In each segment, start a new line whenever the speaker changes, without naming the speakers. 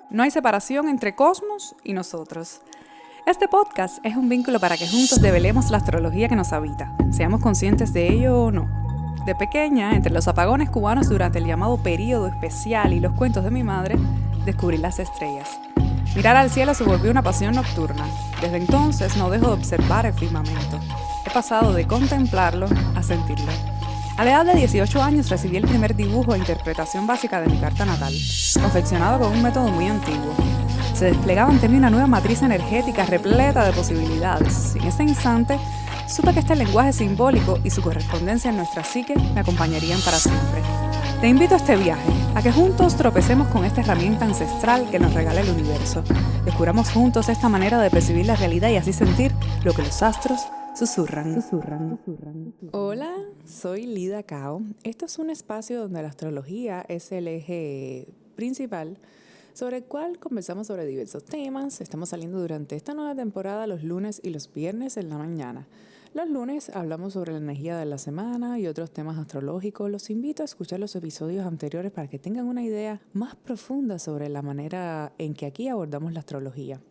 No hay separación entre Cosmos y nosotros. Este podcast es un vínculo para que juntos develemos la astrología que nos habita, seamos conscientes de ello o no. De pequeña, entre los apagones cubanos durante el llamado período especial y los cuentos de mi madre, descubrí las estrellas. Mirar al cielo se volvió una pasión nocturna. Desde entonces no dejo de observar el firmamento. He pasado de contemplarlo a sentirlo. A la edad de 18 años recibí el primer dibujo e interpretación básica de mi carta natal, confeccionado con un método muy antiguo. Se desplegaba ante mí una nueva matriz energética repleta de posibilidades. En ese instante, supe que este lenguaje simbólico y su correspondencia en nuestra psique me acompañarían para siempre. Te invito a este viaje, a que juntos tropecemos con esta herramienta ancestral que nos regala el universo. Descubramos juntos esta manera de percibir la realidad y así sentir lo que los astros susurran. Hola, soy Lida Cao. Esto es un espacio donde la astrología es el eje principal sobre el cual conversamos sobre diversos temas. Estamos saliendo durante esta nueva temporada los lunes y los viernes en la mañana. Los lunes hablamos sobre la energía de la semana y otros temas astrológicos. Los invito a escuchar los episodios anteriores para que tengan una idea más profunda sobre la manera en que aquí abordamos la astrología.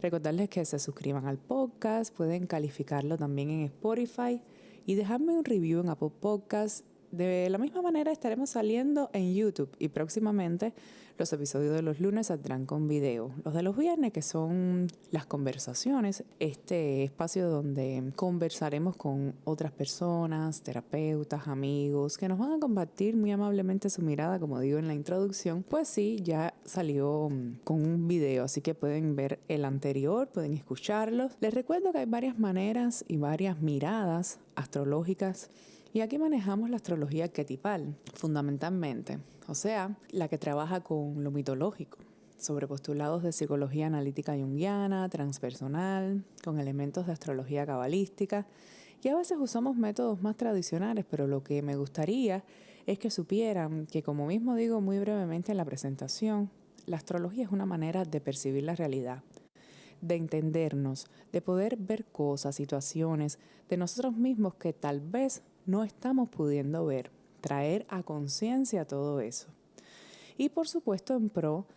Recordarles que se suscriban al podcast, pueden calificarlo también en Spotify y dejarme un review en Apple Podcasts. De la misma manera estaremos saliendo en YouTube y próximamente los episodios de los lunes saldrán con video. Los de los viernes, que son las conversaciones, este espacio donde conversaremos con otras personas, terapeutas, amigos, que nos van a compartir muy amablemente su mirada, como digo en la introducción. Pues sí, ya salió con un video, así que pueden ver el anterior, pueden escucharlo. Les recuerdo que hay varias maneras y varias miradas astrológicas. Y aquí manejamos la astrología arquetipal, fundamentalmente, o sea, la que trabaja con lo mitológico, sobre postulados de psicología analítica junguiana, transpersonal, con elementos de astrología cabalística, y a veces usamos métodos más tradicionales, pero lo que me gustaría es que supieran que, como mismo digo muy brevemente en la presentación, la astrología es una manera de percibir la realidad, de entendernos, de poder ver cosas, situaciones de nosotros mismos que tal vez no estamos pudiendo ver, traer a conciencia todo eso. Y por supuesto en pro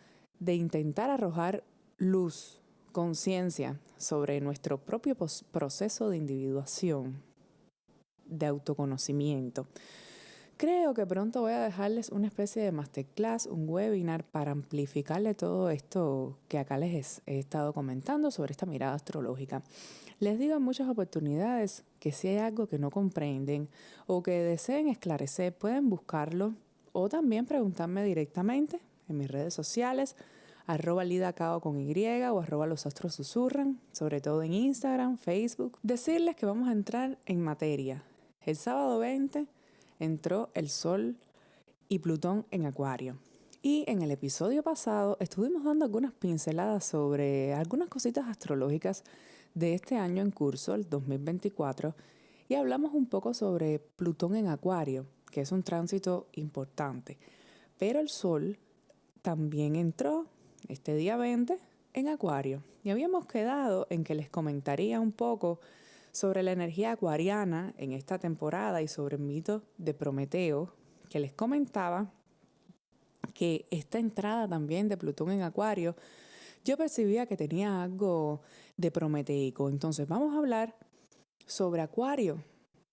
de intentar arrojar luz, conciencia sobre nuestro propio proceso de individuación, de autoconocimiento. Creo que pronto voy a dejarles una especie de masterclass, un webinar para amplificarle todo esto que acá les he estado comentando sobre esta mirada astrológica. Les digo en muchas oportunidades que si hay algo que no comprenden o que deseen esclarecer, pueden buscarlo o también preguntarme directamente en mis redes sociales, @lidacao con Y o @losastrosusurran, sobre todo en Instagram, Facebook. Decirles que vamos a entrar en materia. El sábado 20 entró el Sol y Plutón en Acuario. Y en el episodio pasado estuvimos dando algunas pinceladas sobre algunas cositas astrológicas de este año en curso, el 2024, y hablamos un poco sobre Plutón en Acuario, que es un tránsito importante. Pero el Sol también entró este día 20 en Acuario. Y habíamos quedado en que les comentaría un poco sobre la energía acuariana en esta temporada y sobre el mito de Prometeo, que les comentaba que esta entrada también de Plutón en Acuario, yo percibía que tenía algo de prometeico. Entonces vamos a hablar sobre Acuario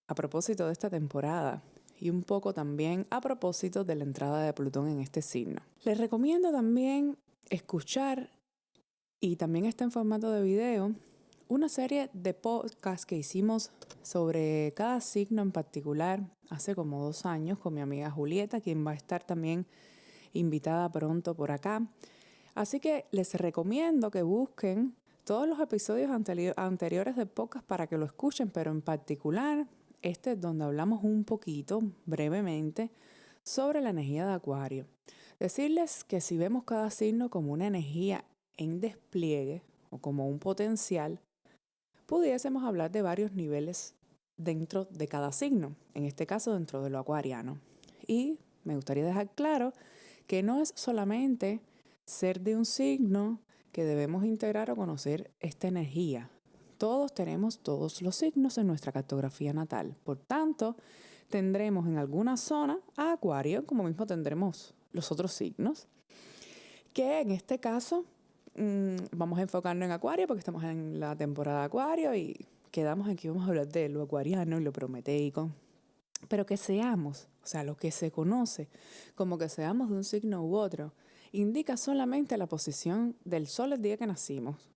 a propósito de esta temporada y un poco también a propósito de la entrada de Plutón en este signo. Les recomiendo también escuchar, y también está en formato de video, una serie de podcasts que hicimos sobre cada signo en particular hace como 2 años con mi amiga Julieta, quien va a estar también invitada pronto por acá. Así que les recomiendo que busquen todos los episodios anteriores de podcast para que lo escuchen, pero en particular este es donde hablamos un poquito, brevemente, sobre la energía de Acuario. Decirles que si vemos cada signo como una energía en despliegue o como un potencial, pudiésemos hablar de varios niveles dentro de cada signo, en este caso dentro de lo acuariano. Y me gustaría dejar claro que no es solamente ser de un signo que debemos integrar o conocer esta energía. Todos tenemos todos los signos en nuestra cartografía natal. Por tanto, tendremos en alguna zona a Acuario, como mismo tendremos los otros signos. Que en este caso vamos a enfocarnos en Acuario porque estamos en la temporada de Acuario y quedamos en que vamos a hablar de lo acuariano y lo prometeico. Pero que seamos, o sea, lo que se conoce como que seamos de un signo u otro, indica solamente la posición del Sol el día que nacimos.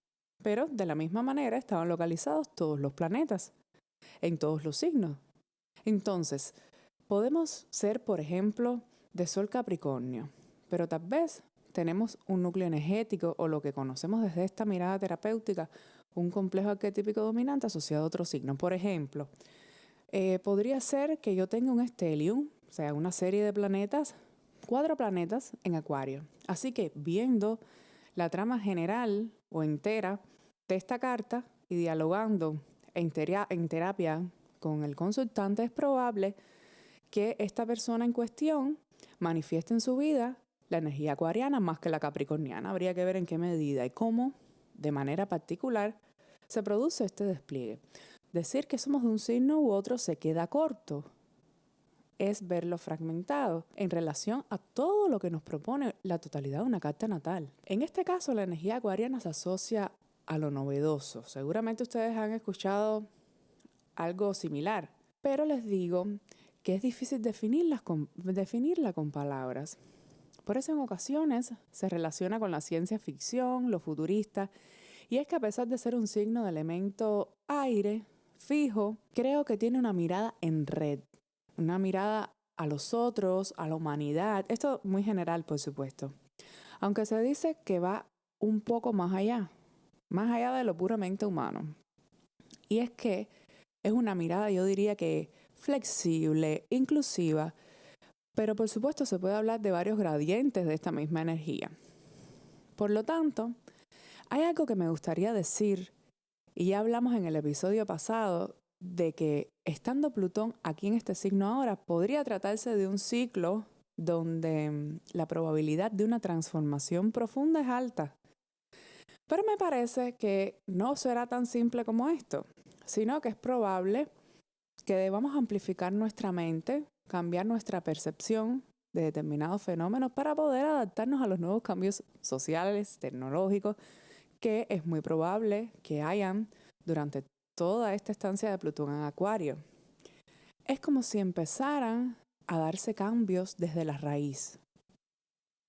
Pero de la misma manera estaban localizados todos los planetas, en todos los signos. Entonces, podemos ser, por ejemplo, de Sol Capricornio, pero tal vez tenemos un núcleo energético o lo que conocemos desde esta mirada terapéutica, un complejo arquetípico dominante asociado a otro signo. Por ejemplo, podría ser que yo tenga un stellium, o sea, una serie de planetas, 4 planetas en Acuario. Así que viendo la trama general o entera de esta carta y dialogando en terapia con el consultante, es probable que esta persona en cuestión manifieste en su vida la energía acuariana más que la capricorniana. Habría que ver en qué medida y cómo, de manera particular, se produce este despliegue. Decir que somos de un signo u otro se queda corto. Es verlo fragmentado en relación a todo lo que nos propone la totalidad de una carta natal. En este caso, la energía acuariana se asocia a lo novedoso. Seguramente ustedes han escuchado algo similar, pero les digo que es difícil definirla con palabras. Por eso en ocasiones se relaciona con la ciencia ficción, lo futurista, y es que a pesar de ser un signo de elemento aire, fijo, creo que tiene una mirada en red, una mirada a los otros, a la humanidad, esto muy general por supuesto, aunque se dice que va un poco más allá de lo puramente humano. Y es que es una mirada, yo diría que flexible, inclusiva, pero por supuesto se puede hablar de varios gradientes de esta misma energía. Por lo tanto, hay algo que me gustaría decir, y ya hablamos en el episodio pasado, de que estando Plutón aquí en este signo ahora, podría tratarse de un ciclo donde la probabilidad de una transformación profunda es alta. Pero me parece que no será tan simple como esto, sino que es probable que debamos amplificar nuestra mente, cambiar nuestra percepción de determinados fenómenos para poder adaptarnos a los nuevos cambios sociales, tecnológicos, que es muy probable que hayan durante toda esta estancia de Plutón en Acuario. Es como si empezaran a darse cambios desde la raíz,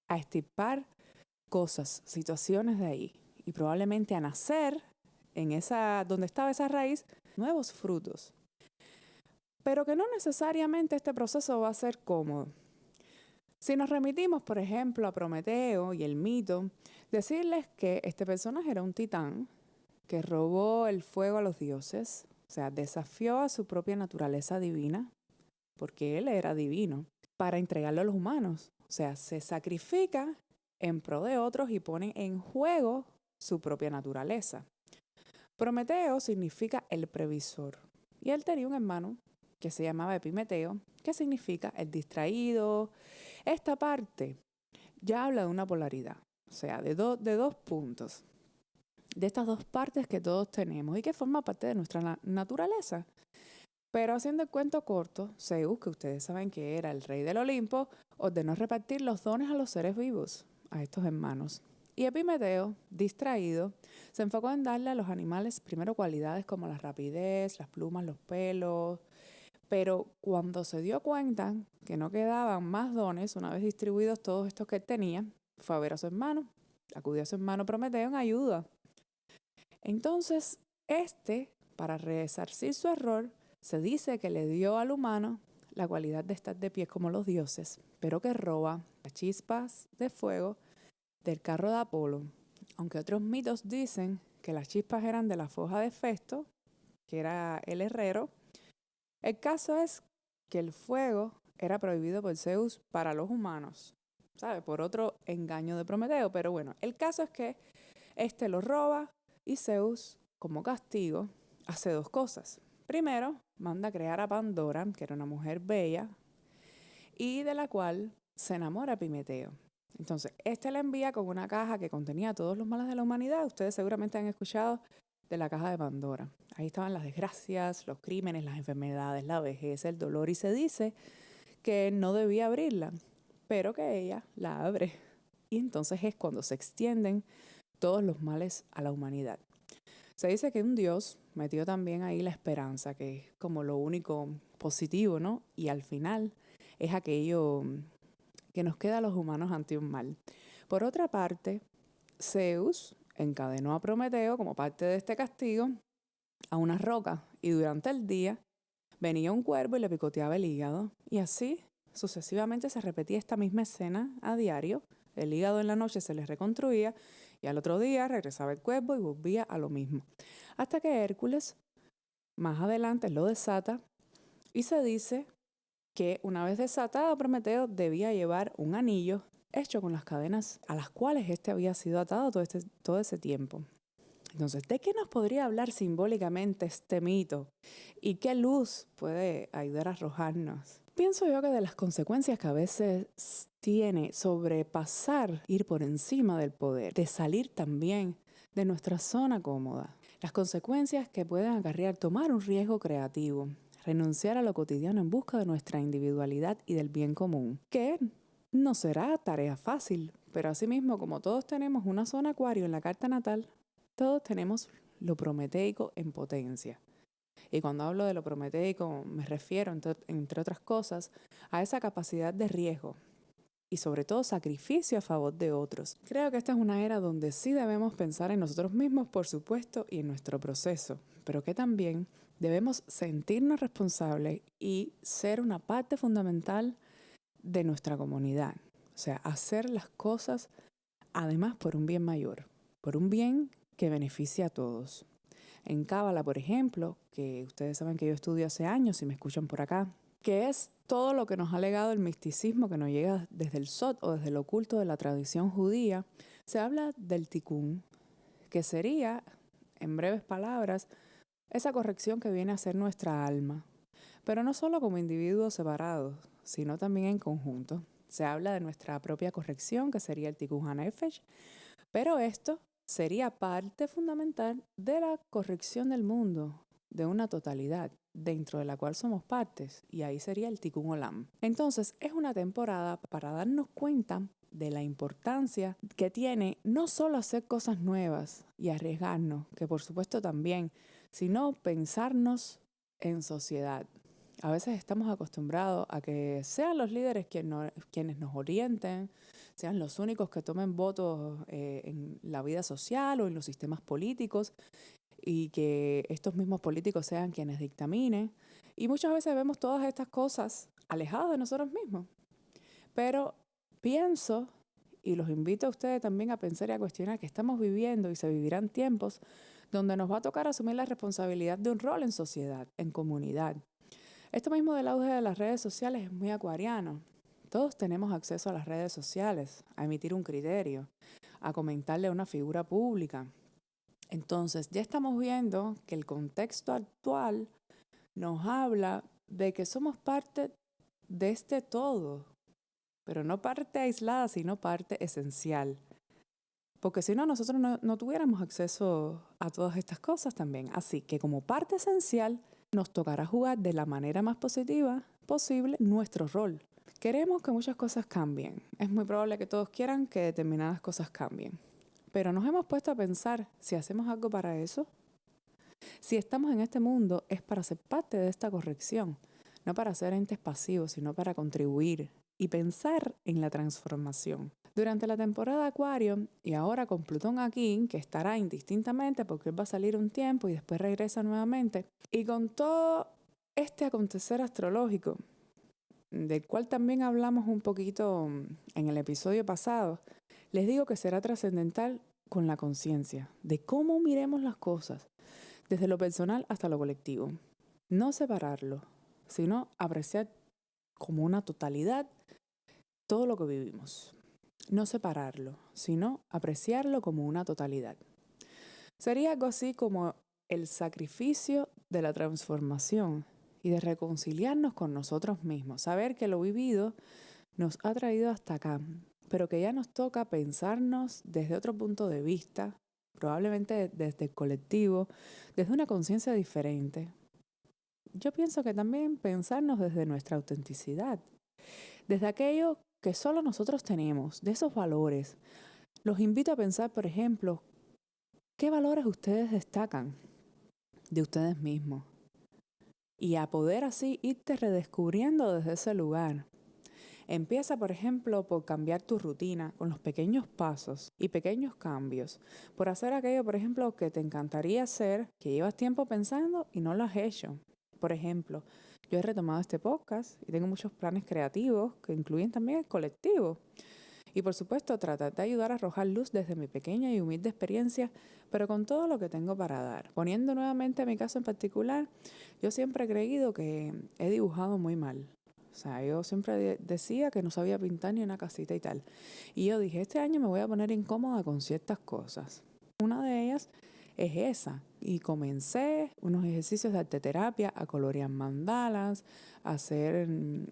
a extirpar cosas, situaciones de ahí, y probablemente a nacer en donde estaba esa raíz, nuevos frutos. Pero que no necesariamente este proceso va a ser cómodo. Si nos remitimos, por ejemplo, a Prometeo y el mito, decirles que este personaje era un titán que robó el fuego a los dioses, o sea, desafió a su propia naturaleza divina, porque él era divino, para entregarlo a los humanos. O sea, se sacrifica en pro de otros y pone en juego su propia naturaleza. Prometeo significa el previsor. Y él tenía un hermano que se llamaba Epimeteo, que significa el distraído. Esta parte ya habla de una polaridad, o sea, de dos puntos, de estas dos partes que todos tenemos y que forma parte de nuestra naturaleza. Pero haciendo el cuento corto, Zeus, que ustedes saben que era el rey del Olimpo, ordenó repartir los dones a los seres vivos, a estos hermanos. Y Epimeteo, distraído, se enfocó en darle a los animales primero cualidades como la rapidez, las plumas, los pelos. Pero cuando se dio cuenta que no quedaban más dones, una vez distribuidos todos estos que él tenía, fue a ver a su hermano, acudió a su hermano Prometeo en ayuda. Entonces, para resarcir su error, se dice que le dio al humano la cualidad de estar de pie como los dioses, pero que roba las chispas de fuego del carro de Apolo. Aunque otros mitos dicen que las chispas eran de la foja de Hefesto, que era el herrero, el caso es que el fuego era prohibido por Zeus para los humanos, ¿sabe? Por otro engaño de Prometeo. Pero bueno, el caso es que lo roba y Zeus, como castigo, hace 2 cosas. Primero, manda a crear a Pandora, que era una mujer bella, y de la cual se enamora Epimeteo. Entonces, la envía con una caja que contenía todos los males de la humanidad. Ustedes seguramente han escuchado de la caja de Pandora. Ahí estaban las desgracias, los crímenes, las enfermedades, la vejez, el dolor, y se dice que no debía abrirla, pero que ella la abre. y entonces es cuando se extienden todos los males a la humanidad. Se dice que un Dios metió también ahí la esperanza, que es como lo único positivo, ¿no? Y al final es aquello que nos queda a los humanos ante un mal. Por otra parte, Zeus encadenó a Prometeo como parte de este castigo a una roca y durante el día venía un cuervo y le picoteaba el hígado y así sucesivamente se repetía esta misma escena a diario. El hígado en la noche se le reconstruía y al otro día regresaba el cuervo y volvía a lo mismo. Hasta que Hércules más adelante lo desata y se dice que una vez desatado Prometeo debía llevar un anillo hecho con las cadenas a las cuales éste había sido atado todo ese tiempo. Entonces, ¿de qué nos podría hablar simbólicamente este mito? ¿Y qué luz puede ayudar a arrojarnos? Pienso yo que de las consecuencias que a veces tiene sobrepasar, ir por encima del poder, de salir también de nuestra zona cómoda. Las consecuencias que pueden acarrear tomar un riesgo creativo, renunciar a lo cotidiano en busca de nuestra individualidad y del bien común, que no será tarea fácil, pero asimismo, como todos tenemos una zona acuario en la carta natal, todos tenemos lo prometeico en potencia. Y cuando hablo de lo prometeico me refiero, entre otras cosas, a esa capacidad de riesgo y sobre todo sacrificio a favor de otros. Creo que esta es una era donde sí debemos pensar en nosotros mismos, por supuesto, y en nuestro proceso, pero que también debemos sentirnos responsables y ser una parte fundamental de nuestra comunidad. O sea, hacer las cosas además por un bien mayor, por un bien que beneficie a todos. En Cábala, por ejemplo, que ustedes saben que yo estudio hace años, si me escuchan por acá, que es todo lo que nos ha legado el misticismo que nos llega desde el Sot o desde lo oculto de la tradición judía, se habla del Tikkun, que sería, en breves palabras, esa corrección que viene a ser nuestra alma, pero no solo como individuos separados, sino también en conjunto. Se habla de nuestra propia corrección, que sería el Tikkun HaNefesh, pero esto sería parte fundamental de la corrección del mundo, de una totalidad, dentro de la cual somos partes, y ahí sería el Tikkun Olam. Entonces, es una temporada para darnos cuenta de la importancia que tiene no solo hacer cosas nuevas y arriesgarnos, que por supuesto también, sino pensarnos en sociedad. A veces estamos acostumbrados a que sean los líderes quienes nos orienten, sean los únicos que tomen votos en la vida social o en los sistemas políticos y que estos mismos políticos sean quienes dictaminen. Y muchas veces vemos todas estas cosas alejadas de nosotros mismos. Pero pienso, y los invito a ustedes también a pensar y a cuestionar, que estamos viviendo y se vivirán tiempos donde nos va a tocar asumir la responsabilidad de un rol en sociedad, en comunidad. Esto mismo del auge de las redes sociales es muy acuariano. Todos tenemos acceso a las redes sociales, a emitir un criterio, a comentarle a una figura pública. Entonces, ya estamos viendo que el contexto actual nos habla de que somos parte de este todo, pero no parte aislada, sino parte esencial. Porque si no, nosotros no tuviéramos acceso a todas estas cosas también. Así que como parte esencial, nos tocará jugar de la manera más positiva posible nuestro rol. Queremos que muchas cosas cambien. Es muy probable que todos quieran que determinadas cosas cambien. Pero nos hemos puesto a pensar si hacemos algo para eso. Si estamos en este mundo es para ser parte de esta corrección, no para ser entes pasivos, sino para contribuir y pensar en la transformación. Durante la temporada Acuario y ahora con Plutón aquí, que estará indistintamente porque él va a salir un tiempo y después regresa nuevamente, y con todo este acontecer astrológico, del cual también hablamos un poquito en el episodio pasado, les digo que será trascendental con la conciencia de cómo miremos las cosas, desde lo personal hasta lo colectivo. No separarlo, sino apreciar como una totalidad todo lo que vivimos. No separarlo, sino apreciarlo como una totalidad. Sería algo así como el sacrificio de la transformación y de reconciliarnos con nosotros mismos. Saber que lo vivido nos ha traído hasta acá, pero que ya nos toca pensarnos desde otro punto de vista, probablemente desde el colectivo, desde una conciencia diferente. Yo pienso que también pensarnos desde nuestra autenticidad, desde aquello que solo nosotros tenemos, de esos valores. Los invito a pensar, por ejemplo, ¿qué valores ustedes destacan de ustedes mismos? Y a poder así irte redescubriendo desde ese lugar. Empieza, por ejemplo, por cambiar tu rutina con los pequeños pasos y pequeños cambios. Por hacer aquello, por ejemplo, que te encantaría hacer, que llevas tiempo pensando y no lo has hecho. Por ejemplo, yo he retomado este podcast y tengo muchos planes creativos que incluyen también el colectivo. Y por supuesto, tratar de ayudar a arrojar luz desde mi pequeña y humilde experiencia, pero con todo lo que tengo para dar. Poniendo nuevamente mi caso en particular, yo siempre he creído que he dibujado muy mal. O sea, yo siempre decía que no sabía pintar ni una casita y tal. Y yo dije, este año me voy a poner incómoda con ciertas cosas. Una de ellas es esa. Y comencé unos ejercicios de arteterapia, a colorear mandalas, a hacer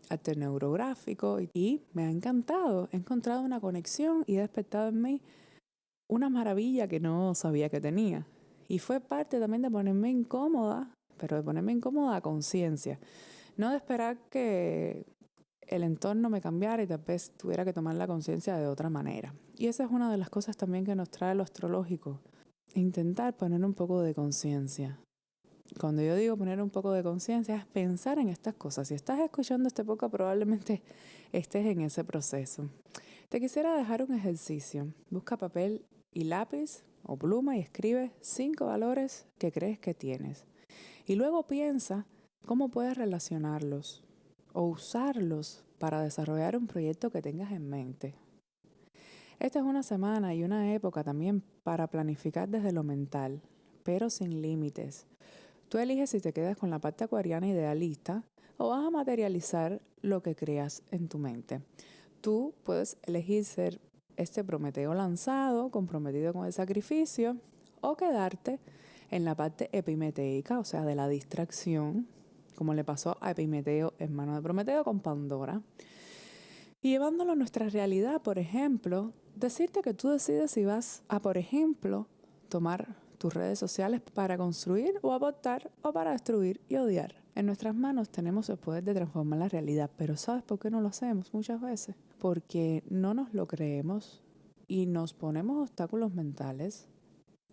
arte neurográfico y me ha encantado. He encontrado una conexión y he despertado en mí una maravilla que no sabía que tenía. Y fue parte también de ponerme incómoda, pero de ponerme incómoda a conciencia. No de esperar que el entorno me cambiara y tal vez tuviera que tomar la conciencia de otra manera. Y esa es una de las cosas también que nos trae lo astrológico. Intentar poner un poco de conciencia. Cuando yo digo poner un poco de conciencia es pensar en estas cosas. Si estás escuchando este podcast probablemente estés en ese proceso. Te quisiera dejar un ejercicio. Busca papel y lápiz o pluma y escribe 5 valores que crees que tienes. Y luego piensa cómo puedes relacionarlos o usarlos para desarrollar un proyecto que tengas en mente. Esta es una semana y una época también para planificar desde lo mental, pero sin límites. Tú eliges si te quedas con la parte acuariana idealista o vas a materializar lo que creas en tu mente. Tú puedes elegir ser este Prometeo lanzado, comprometido con el sacrificio, o quedarte en la parte epimeteica, o sea, de la distracción, como le pasó a Epimeteo, hermano de Prometeo, con Pandora. Y llevándolo a nuestra realidad, por ejemplo, decirte que tú decides si vas a, por ejemplo, tomar tus redes sociales para construir o aportar o para destruir y odiar. En nuestras manos tenemos el poder de transformar la realidad, pero ¿sabes por qué no lo hacemos muchas veces? Porque no nos lo creemos y nos ponemos obstáculos mentales,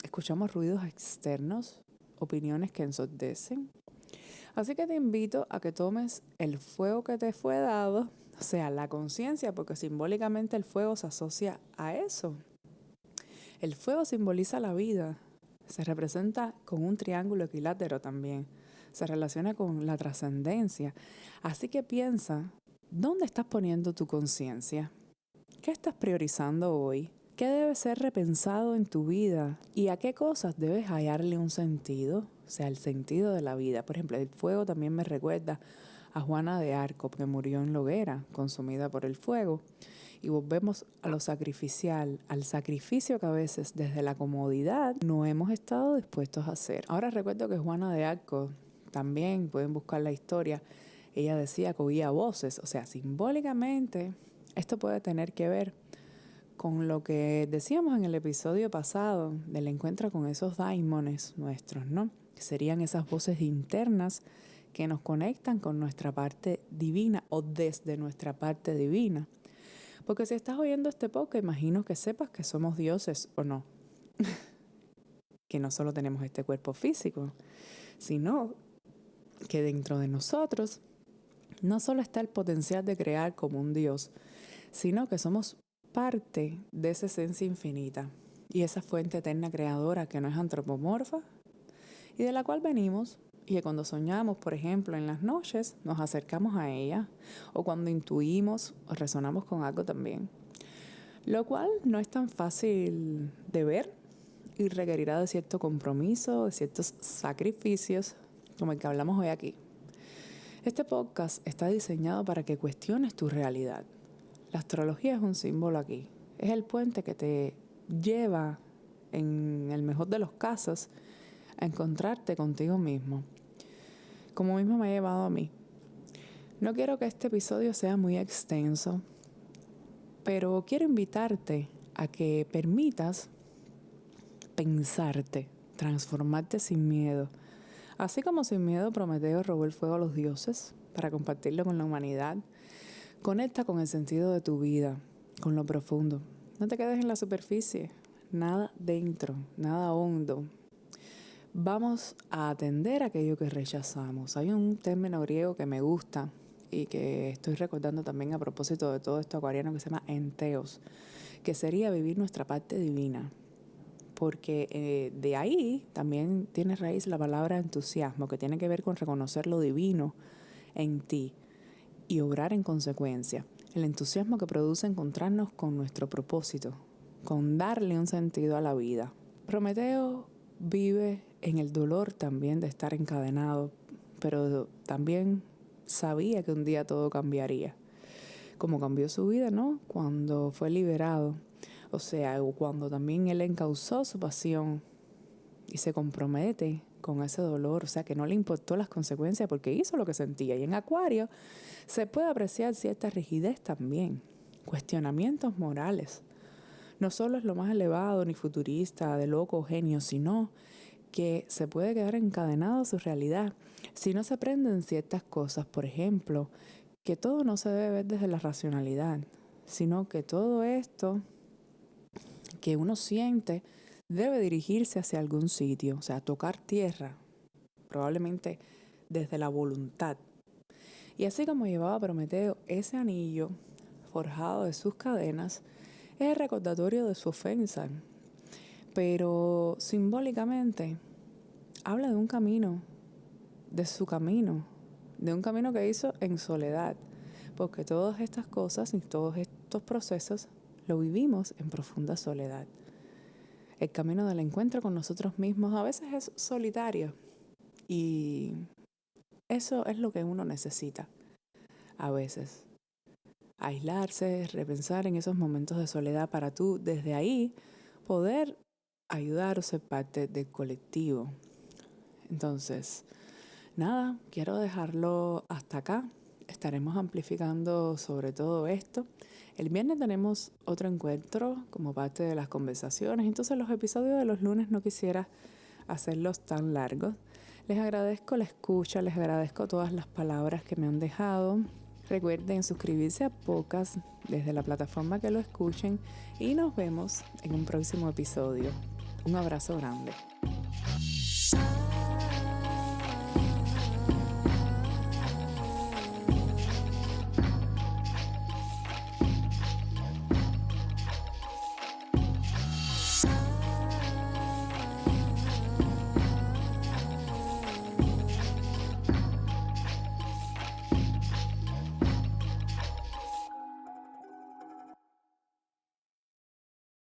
escuchamos ruidos externos, opiniones que ensordecen. Así que te invito a que tomes el fuego que te fue dado, o sea, la conciencia, porque simbólicamente el fuego se asocia a eso. El fuego simboliza la vida, se representa con un triángulo equilátero también, se relaciona con la trascendencia. Así que piensa, ¿dónde estás poniendo tu conciencia? ¿Qué estás priorizando hoy? ¿Qué debe ser repensado en tu vida? ¿Y a qué cosas debes hallarle un sentido? O sea, el sentido de la vida. Por ejemplo, el fuego también me recuerda a Juana de Arco, que murió en la hoguera, consumida por el fuego. Y volvemos a lo sacrificial, al sacrificio que a veces desde la comodidad no hemos estado dispuestos a hacer. Ahora recuerdo que Juana de Arco, también pueden buscar la historia, ella decía que oía voces, o sea, simbólicamente esto puede tener que ver con lo que decíamos en el episodio pasado del encuentro con esos daimones nuestros, ¿no? Que serían esas voces internas que nos conectan con nuestra parte divina o desde nuestra parte divina. Porque si estás oyendo este podcast, imagino que sepas que somos dioses o no. Que no solo tenemos este cuerpo físico, sino que dentro de nosotros no solo está el potencial de crear como un dios, sino que somos parte de esa esencia infinita y esa fuente eterna creadora que no es antropomorfa y de la cual venimos y que cuando soñamos, por ejemplo, en las noches, nos acercamos a ella o cuando intuimos o resonamos con algo también. Lo cual no es tan fácil de ver y requerirá de cierto compromiso, de ciertos sacrificios como el que hablamos hoy aquí. Este podcast está diseñado para que cuestiones tu realidad. La astrología es un símbolo aquí. Es el puente que te lleva, en el mejor de los casos, a encontrarte contigo mismo. Como mismo me ha llevado a mí. No quiero que este episodio sea muy extenso, pero quiero invitarte a que permitas pensarte, transformarte sin miedo. Así como sin miedo Prometeo robó el fuego a los dioses para compartirlo con la humanidad, Conecta con el sentido de tu vida, con lo profundo. No te quedes en la superficie, nada dentro, nada hondo. Vamos a atender aquello que rechazamos. Hay un término griego que me gusta y que estoy recordando también a propósito de todo esto acuariano que se llama enteos, que sería vivir nuestra parte divina. Porque de ahí también tiene raíz la palabra entusiasmo, que tiene que ver con reconocer lo divino en ti y obrar en consecuencia. El entusiasmo que produce encontrarnos con nuestro propósito, con darle un sentido a la vida. Prometeo vive en el dolor también de estar encadenado, pero también sabía que un día todo cambiaría. Como cambió su vida, ¿no? Cuando fue liberado. O sea, cuando también él encauzó su pasión y se compromete con ese dolor, o sea, que no le importó las consecuencias porque hizo lo que sentía. Y en Acuario se puede apreciar cierta rigidez también, cuestionamientos morales. No solo es lo más elevado ni futurista, de loco o genio, sino que se puede quedar encadenado a su realidad si no se aprenden ciertas cosas. Por ejemplo, que todo no se debe ver desde la racionalidad, sino que todo esto que uno siente debe dirigirse hacia algún sitio, o sea, tocar tierra, probablemente desde la voluntad. Y así como llevaba Prometeo ese anillo forjado de sus cadenas, es el recordatorio de su ofensa, pero simbólicamente habla de un camino, de su camino, de un camino que hizo en soledad, porque todas estas cosas y todos estos procesos lo vivimos en profunda soledad. El camino del encuentro con nosotros mismos a veces es solitario y eso es lo que uno necesita a veces. Aislarse, repensar en esos momentos de soledad para tú desde ahí poder ayudar o ser parte del colectivo. Entonces, nada, quiero dejarlo hasta acá. Estaremos amplificando sobre todo esto. El viernes tenemos otro encuentro como parte de las conversaciones. Entonces los episodios de los lunes no quisiera hacerlos tan largos. Les agradezco la escucha, les agradezco todas las palabras que me han dejado. Recuerden suscribirse a podcast desde la plataforma que lo escuchen y nos vemos en un próximo episodio. Un abrazo grande.